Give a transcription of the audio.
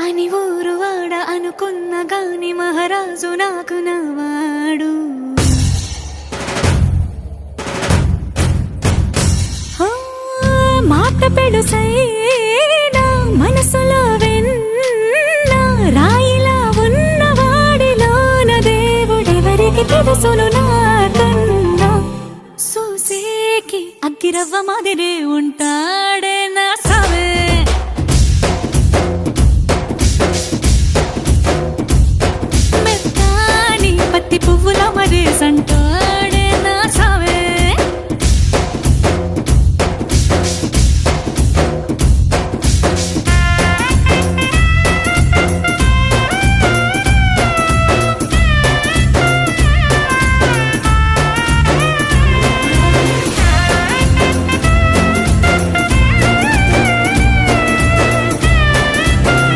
అని ఊరు వాడ అనుకున్న గాని మహారాజు నాకు నవాడు. మాట పెడుసైనా మనసులో వెన్న రాయిలా ఉన్నవాడిలోన దేవుడెవరికి తెలుసును.